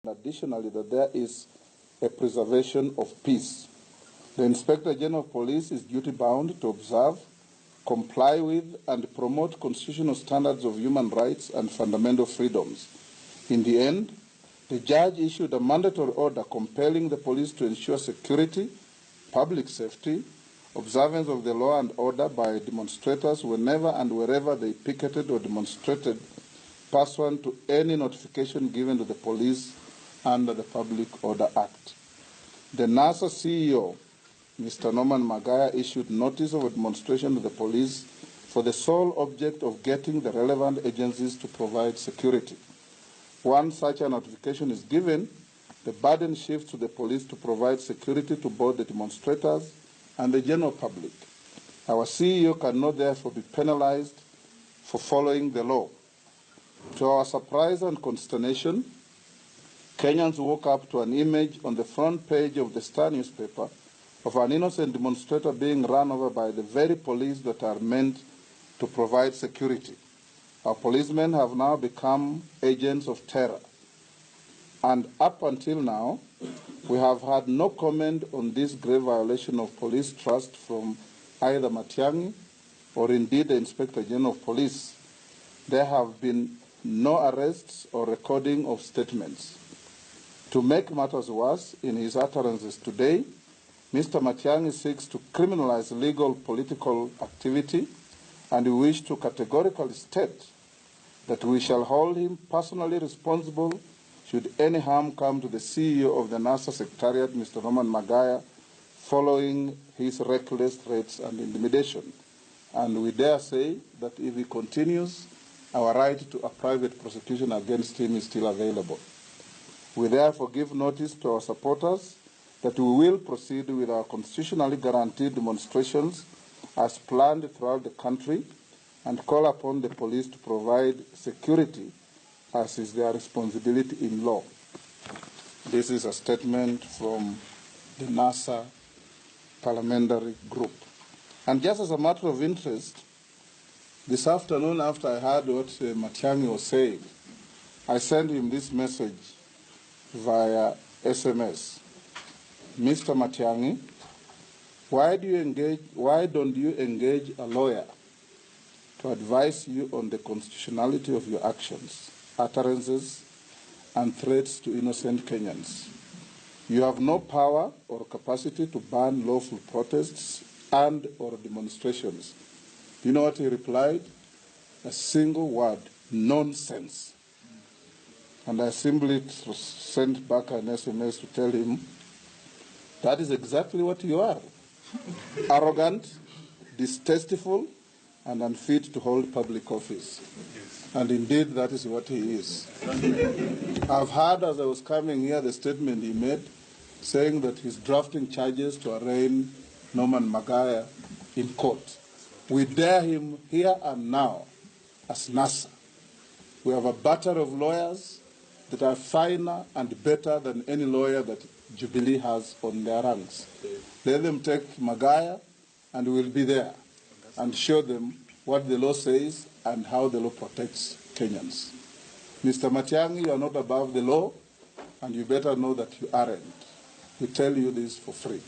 Additionally, that there is a preservation of peace. The Inspector General of Police is duty-bound to observe, comply with, and promote constitutional standards of human rights and fundamental freedoms. In the end, the judge issued a mandatory order compelling the police to ensure security, public safety, observance of the law and order by demonstrators whenever and wherever they picketed or demonstrated pursuant to any notification given to the police under the Public Order Act. The NASA CEO, Mr. Norman Magaya, issued notice of a demonstration to the police for the sole object of getting the relevant agencies to provide security. Once such a notification is given, the burden shifts to the police to provide security to both the demonstrators and the general public. Our CEO cannot therefore be penalized for following the law. To our surprise and consternation, Kenyans woke up to an image on the front page of the Star newspaper of an innocent demonstrator being run over by the very police that are meant to provide security. Our policemen have now become agents of terror. And up until now, we have had no comment on this grave violation of police trust from either Matiangi or indeed the Inspector General of Police. There have been no arrests or recording of statements. To make matters worse, in his utterances today, Mr. Matiangi seeks to criminalize legal political activity, and we wish to categorically state that we shall hold him personally responsible should any harm come to the CEO of the NASA Secretariat, Mr. Norman Magaya, following his reckless threats and intimidation. And we dare say that if he continues, our right to a private prosecution against him is still available. We therefore give notice to our supporters that we will proceed with our constitutionally guaranteed demonstrations as planned throughout the country and call upon the police to provide security as is their responsibility in law. This is a statement from the NASA parliamentary group. And just as a matter of interest, this afternoon after I heard what Matiangi was saying, I sent him this message via SMS. Mr. Matiangi, why don't you engage a lawyer to advise you on the constitutionality of your actions, utterances, and threats to innocent Kenyans? You have no power or capacity to ban lawful protests and or demonstrations. You know what he replied? A single word: nonsense. And I simply sent back an SMS to tell him, that is exactly what you are. Arrogant, distasteful, and unfit to hold public office. And indeed, that is what he is. I've heard as I was coming here the statement he made saying that he's drafting charges to arraign Norman Magaya in court. We dare him here and now as NASA. We have a battery of lawyers that are finer and better than any lawyer that Jubilee has on their ranks. Let them take Magaya and we'll be there and show them what the law says and how the law protects Kenyans. Mr. Matiangi, you are not above the law, and you better know that you aren't. We tell you this for free.